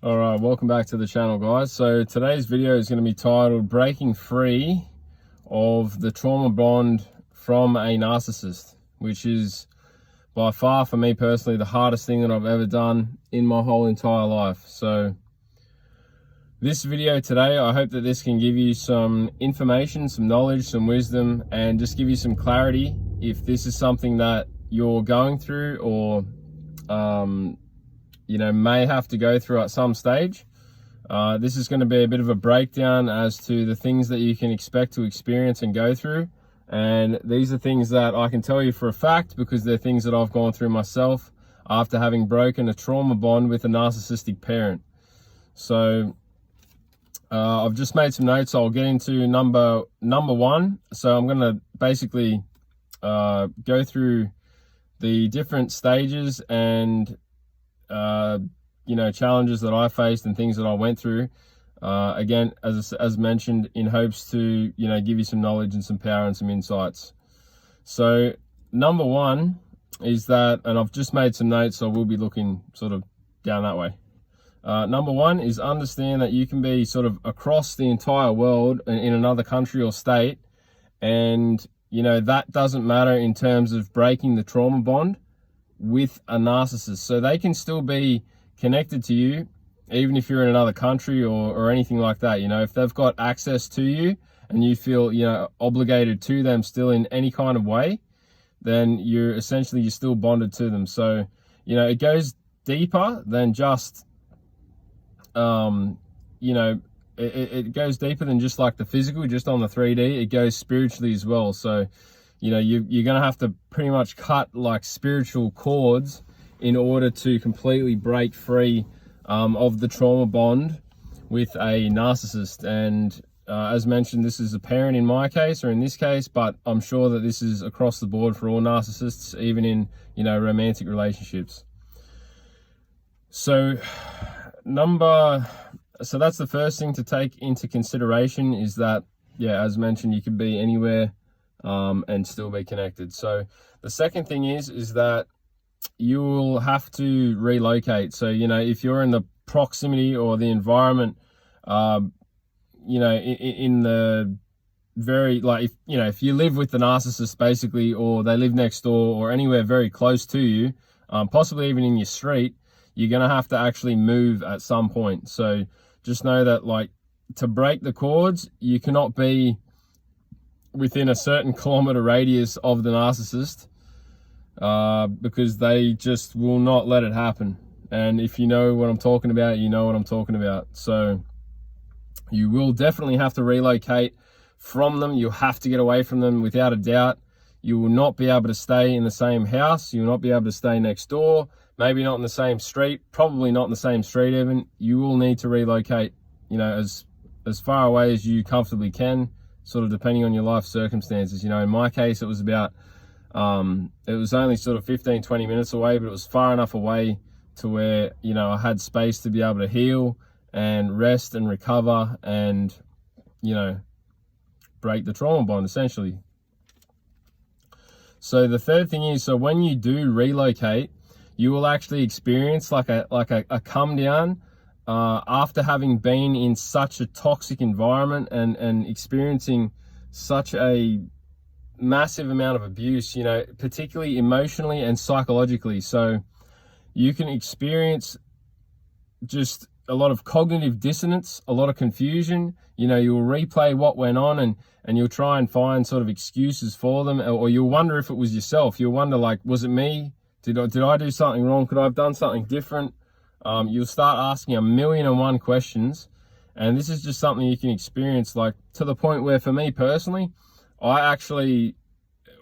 All right, welcome back to the channel, guys. So today's video is going to be titled Breaking Free of the Trauma Bond from a Narcissist, which is by far, for me personally, the hardest thing that I've ever done in my whole entire life. So this video today, I hope that this can give you some information, some knowledge, some wisdom, and just give you some clarity if this is something that you're going through or may have to go through at some stage. This is going to be a bit of a breakdown as to the things that you can expect to experience and go through. And these are things that I can tell you for a fact because they're things that I've gone through myself after having broken a trauma bond with a narcissistic parent. So I've just made some notes. I'll get into number one. So I'm going to basically go through the different stages and challenges that I faced and things that I went through. Again, as mentioned, in hopes to, give you some knowledge and some power and some insights. So number one is that, and I've just made some notes, so we'll be looking sort of down that way. Number one is understand that you can be sort of across the entire world in another country or state. And, that doesn't matter in terms of breaking the trauma bond with a narcissist. So they can still be connected to you even if you're in another country or anything like that. If they've got access to you and you feel obligated to them still in any kind of way, then you're still bonded to them. So it goes deeper than just it goes deeper than just like the physical, just on the 3D. It goes spiritually as well. So you're going to have to pretty much cut like spiritual cords in order to completely break free of the trauma bond with a narcissist. And as mentioned, this is a parent in my case, or in this case, but I'm sure that this is across the board for all narcissists, even in, romantic relationships. So that's the first thing to take into consideration, is that, as mentioned, you could be anywhere and still be connected. So the second thing is that you will have to relocate. So, if you're in the proximity or the environment, in the very, like, if you live with the narcissist basically, or they live next door or anywhere very close to you, possibly even in your street, you're going to have to actually move at some point. So just know that, like, to break the cords, you cannot be within a certain kilometer radius of the narcissist, because they just will not let it happen. And if you know what I'm talking about, you know what I'm talking about. So you will definitely have to relocate from them. You'll have to get away from them without a doubt. You will not be able to stay in the same house. You will not be able to stay next door. Maybe not in the same street, probably not in the same street even. You will need to relocate, as far away as you comfortably can, sort of depending on your life circumstances. In my case, it was about, it was only sort of 15-20 minutes away, but it was far enough away to where, I had space to be able to heal and rest and recover and, break the trauma bond, essentially. So the third thing is, so when you do relocate, you will actually experience like a come down after having been in such a toxic environment and experiencing such a massive amount of abuse, particularly emotionally and psychologically. So you can experience just a lot of cognitive dissonance, a lot of confusion. You'll replay what went on and you'll try and find sort of excuses for them, or you'll wonder if it was yourself. You'll wonder, like, was it me? Did I do something wrong? Could I have done something different? You'll start asking 1,000,001 questions. And this is just something you can experience, like, to the point where, for me personally, I actually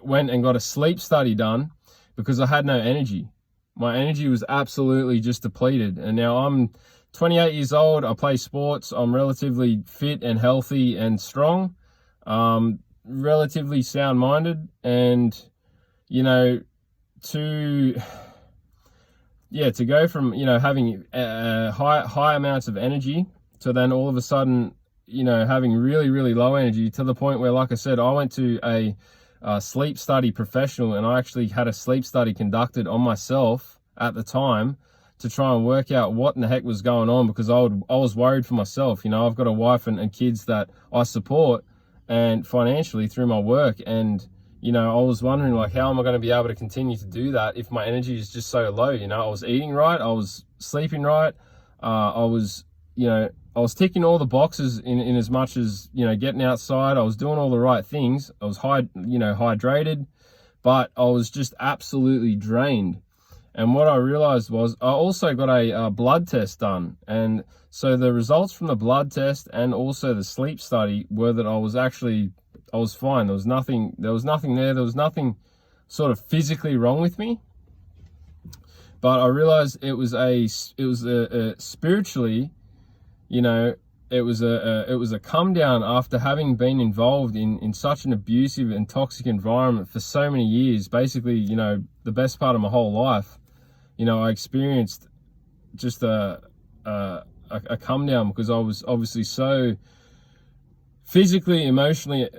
went and got a sleep study done because I had no energy. My energy was absolutely just depleted. And now I'm 28 years old. I play sports. I'm relatively fit and healthy and strong, relatively sound-minded. And, to go from, having high amounts of energy to then all of a sudden, having really, really low energy, to the point where, like I said, I went to a sleep study professional, and I actually had a sleep study conducted on myself at the time to try and work out what in the heck was going on, because I was worried for myself. You know, I've got a wife and kids that I support and financially through my work, and you know, I was wondering, like, how am I going to be able to continue to do that if my energy is just so low? You know, I was eating right, I was sleeping right, I was, you know, I was ticking all the boxes in as much as, you know, getting outside. I was doing all the right things. I was hydrated, but I was just absolutely drained. And what I realized was I also got a blood test done. And so the results from the blood test and also the sleep study were that I was fine. There was nothing there. There was nothing sort of physically wrong with me. But I realized it was a spiritually, you know, it was a come down after having been involved in such an abusive and toxic environment for so many years. Basically, you know, the best part of my whole life. You know, I experienced just a come down because I was obviously so physically, emotionally,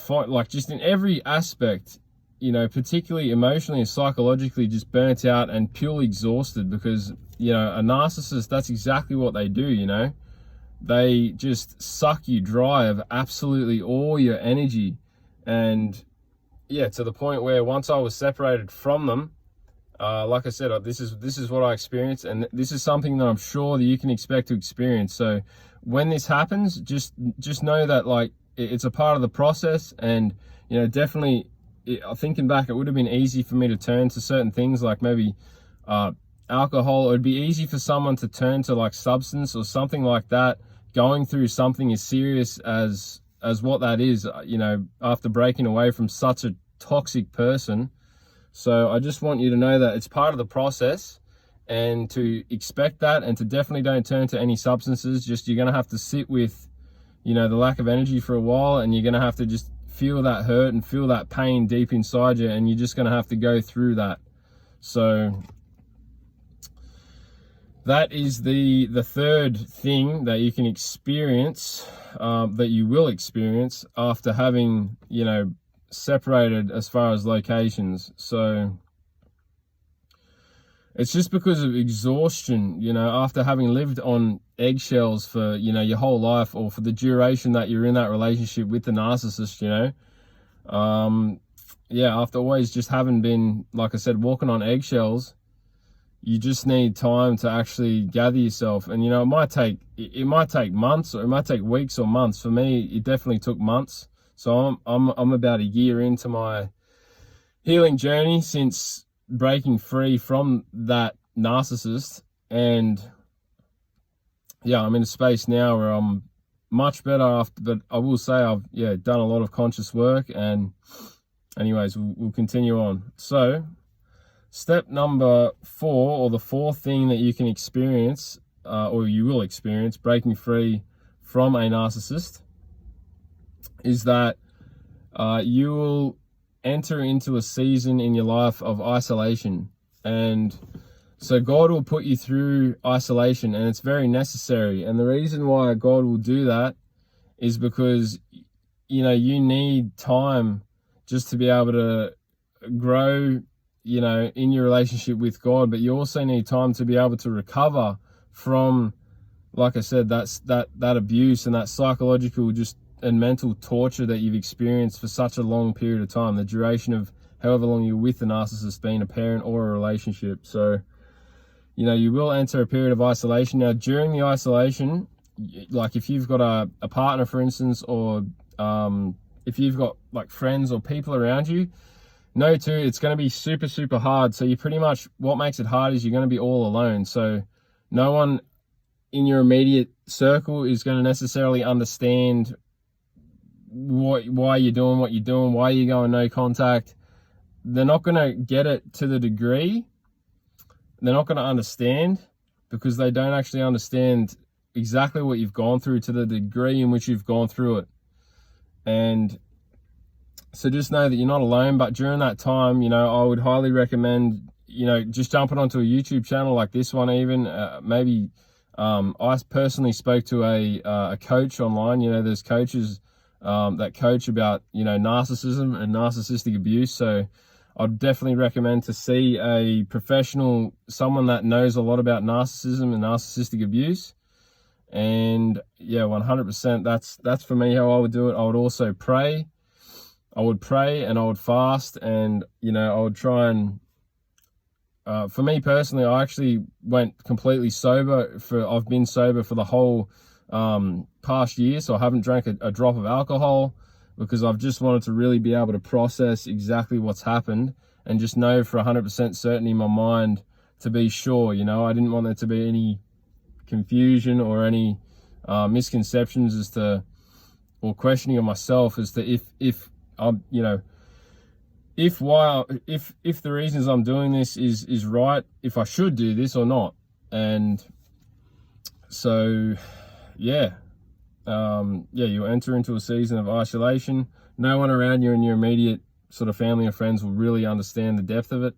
like just in every aspect, you know, particularly emotionally and psychologically, just burnt out and purely exhausted. Because, you know, a narcissist, that's exactly what they do. You know, they just suck you dry of absolutely all your energy. And yeah, to the point where once I was separated from them, like I said, this is what I experienced, and this is something that I'm sure that you can expect to experience. So when this happens, just know that, like, it's a part of the process. And, you know, definitely, thinking back, it would have been easy for me to turn to certain things like maybe alcohol. It would be easy for someone to turn to like substance or something like that, going through something as serious as what that is, you know, after breaking away from such a toxic person. So I just want you to know that it's part of the process, and to expect that, and to definitely don't turn to any substances. Just, you're going to have to sit with, you know, the lack of energy for a while, and you're going to have to just feel that hurt and feel that pain deep inside you, and you're just going to have to go through that. So that is the third thing that you can experience, that you will experience after having, you know, separated as far as locations. So it's just because of exhaustion, you know, after having lived on eggshells for, you know, your whole life, or for the duration that you're in that relationship with the narcissist, you know. Yeah, after always just having been, like I said, walking on eggshells, you just need time to actually gather yourself. And, you know, it might take months, or it might take weeks or months. For me, it definitely took months. So I'm about a year into my healing journey since breaking free from that narcissist. And yeah, I'm in a space now where I'm much better after, but I will say I've done a lot of conscious work. And anyways, we'll continue on. So step number 4, or the fourth thing that you can experience, or you will experience breaking free from a narcissist, is that you will enter into a season in your life of isolation. And so God will put you through isolation, and it's very necessary. And the reason why God will do that is because, you know, you need time just to be able to grow, you know, in your relationship with God. But you also need time to be able to recover from, like I said, that abuse and that psychological and mental torture that you've experienced for such a long period of time, the duration of however long you're with the narcissist, being a parent or a relationship. So, you know, you will enter a period of isolation. Now, during the isolation, like if you've got a partner, for instance, or if you've got like friends or people around you, know too, it's going to be super, super hard. So you pretty much, what makes it hard is you're going to be all alone. So no one in your immediate circle is going to necessarily understand why you're doing what you're doing, why you're going no contact. They're not going to get it to the degree. They're not going to understand, because they don't actually understand exactly what you've gone through to the degree in which you've gone through it. And so just know that you're not alone. But during that time, you know, I would highly recommend, you know, just jumping onto a YouTube channel like this one, even maybe I personally spoke to a coach online. You know, there's coaches that coach about, you know, narcissism and narcissistic abuse. So I'd definitely recommend to see a professional, someone that knows a lot about narcissism and narcissistic abuse. And yeah, 100%, that's for me how I would do it. I would also pray. I would pray and I would fast, and I would try and for me personally, I actually went completely sober. I've been sober for the whole past year, so I haven't drank a drop of alcohol, because I've just wanted to really be able to process exactly what's happened and just know for 100% certainty in my mind, to be sure. I didn't want there to be any confusion or any misconceptions as to, or questioning of myself as to if I'm, if the reasons I'm doing this is right, if I should do this or not. And so you'll enter into a season of isolation. No one around you in your immediate sort of family or friends will really understand the depth of it,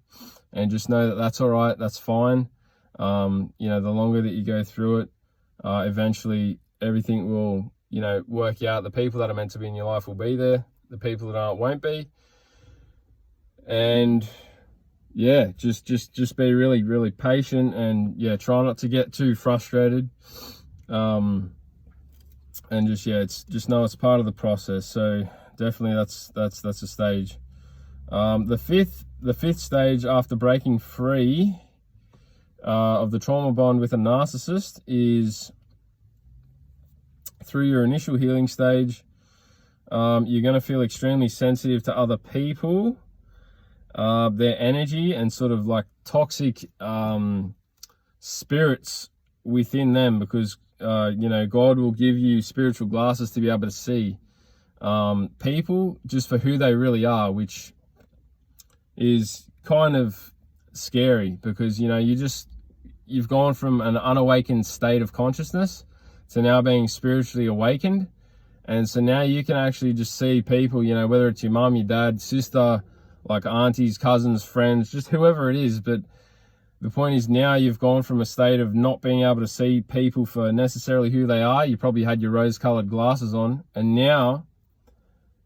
and just know that that's all right, that's fine. The longer that you go through it, eventually everything will, work out. The people that are meant to be in your life will be there. The people that aren't won't be. And just be really, really patient, and try not to get too frustrated. And just know it's part of the process. So definitely that's a stage. The fifth stage after breaking free of the trauma bond with a narcissist is through your initial healing stage. You're going to feel extremely sensitive to other people, their energy, and sort of like toxic spirits within them, because God will give you spiritual glasses to be able to see people just for who they really are, which is kind of scary, because you've gone from an unawakened state of consciousness to now being spiritually awakened. And so now you can actually just see people, whether it's your mom, your dad, sister, like aunties, cousins, friends, just whoever it is. But the point is, now you've gone from a state of not being able to see people for necessarily who they are. You probably had your rose-colored glasses on, and now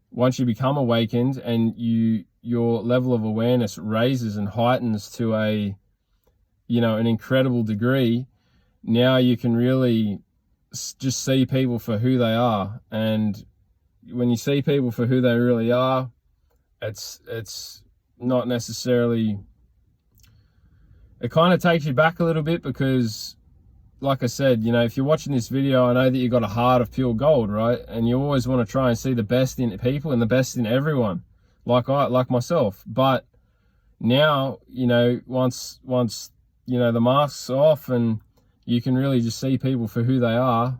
once you become awakened and your level of awareness raises and heightens to an incredible degree, now you can really just see people for who they are. And when you see people for who they really are, it's not necessarily, it kind of takes you back a little bit, because like I said, if you're watching this video, I know that you've got a heart of pure gold, right? And you always want to try and see the best in people and the best in everyone, like myself. But now, once the mask's off and you can really just see people for who they are,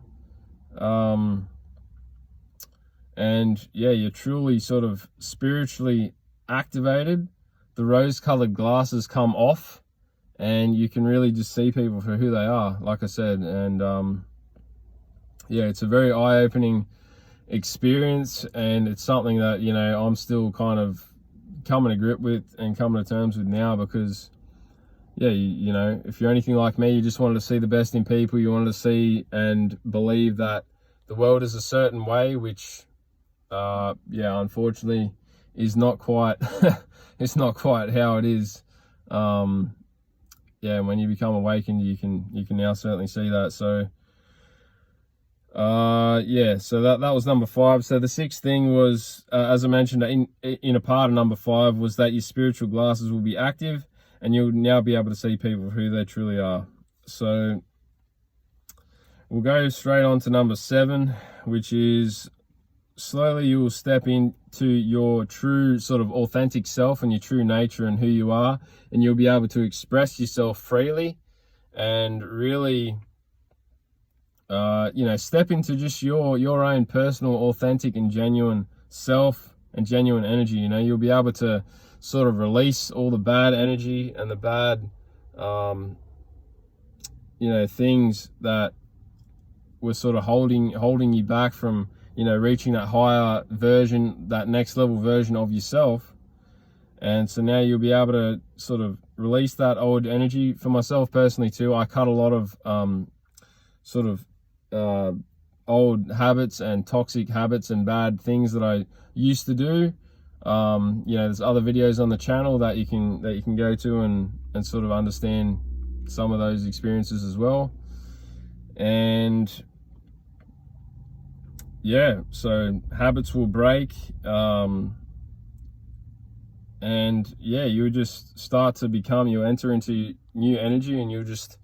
and you're truly sort of spiritually activated, the rose-colored glasses come off, and you can really just see people for who they are, like I said. And it's a very eye-opening experience, and it's something that I'm still kind of coming to grip with and coming to terms with now, because if you're anything like me, you just wanted to see the best in people. You wanted to see and believe that the world is a certain way, which unfortunately is not quite it's not quite how it is. When you become awakened, you can now certainly see that. So so that was number 5. So the sixth thing was, as I mentioned in a part of number 5, was that your spiritual glasses will be active, and you'll now be able to see people for who they truly are. So we'll go straight on to number 7, which is slowly you will step into your true sort of authentic self and your true nature and who you are, and you'll be able to express yourself freely and really step into just your own personal, authentic and genuine self and genuine energy. You'll be able to sort of release all the bad energy and the bad things that were sort of holding you back from reaching that higher version, that next level version of yourself. And so now you'll be able to sort of release that old energy. For myself personally too, I cut a lot of old habits and toxic habits and bad things that I used to do. You know, there's other videos on the channel that you can go to and sort of understand some of those experiences as well. And yeah, so habits will break, and yeah, you just start to become, you enter into new energy, and you'll just,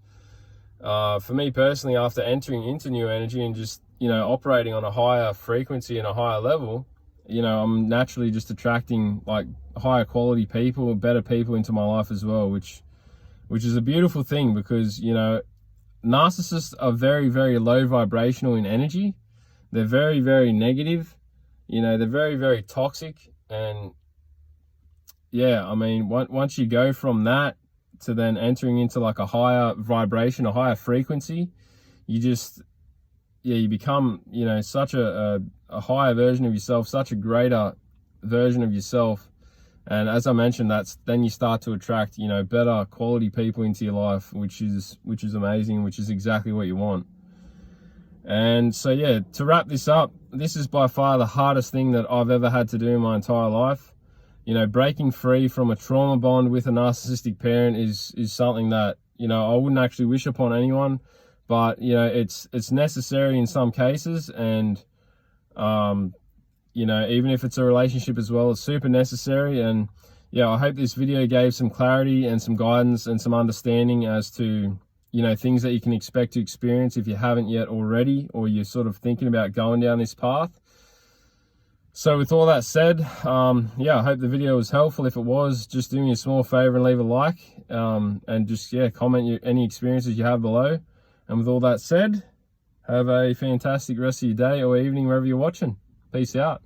for me personally, after entering into new energy and just, you know, operating on a higher frequency and a higher level, you know, I'm naturally just attracting like higher quality people, better people into my life as well, which is a beautiful thing, because, you know, narcissists are very, very low vibrational in energy. They're very, very negative. You know, they're very, very toxic. And yeah, I mean, once you go from that to then entering into like a higher vibration, a higher frequency, you just, yeah, you become, you know, such a higher version of yourself, such a greater version of yourself. And as I mentioned, then you start to attract, you know, better quality people into your life, which is amazing, which is exactly what you want. And so, yeah, to wrap this up, this is by far the hardest thing that I've ever had to do in my entire life. You know, breaking free from a trauma bond with a narcissistic parent is something that, you know, I wouldn't actually wish upon anyone, but, you know, it's necessary in some cases. And, you know, even if it's a relationship as well, it's super necessary. And yeah, I hope this video gave some clarity and some guidance and some understanding as to, you know, things that you can expect to experience if you haven't yet already, or you're sort of thinking about going down this path. So with all that said, yeah, I hope the video was helpful. If it was, just do me a small favor and leave a like, and just, yeah, comment any experiences you have below. And with all that said, have a fantastic rest of your day or evening wherever you're watching. Peace out.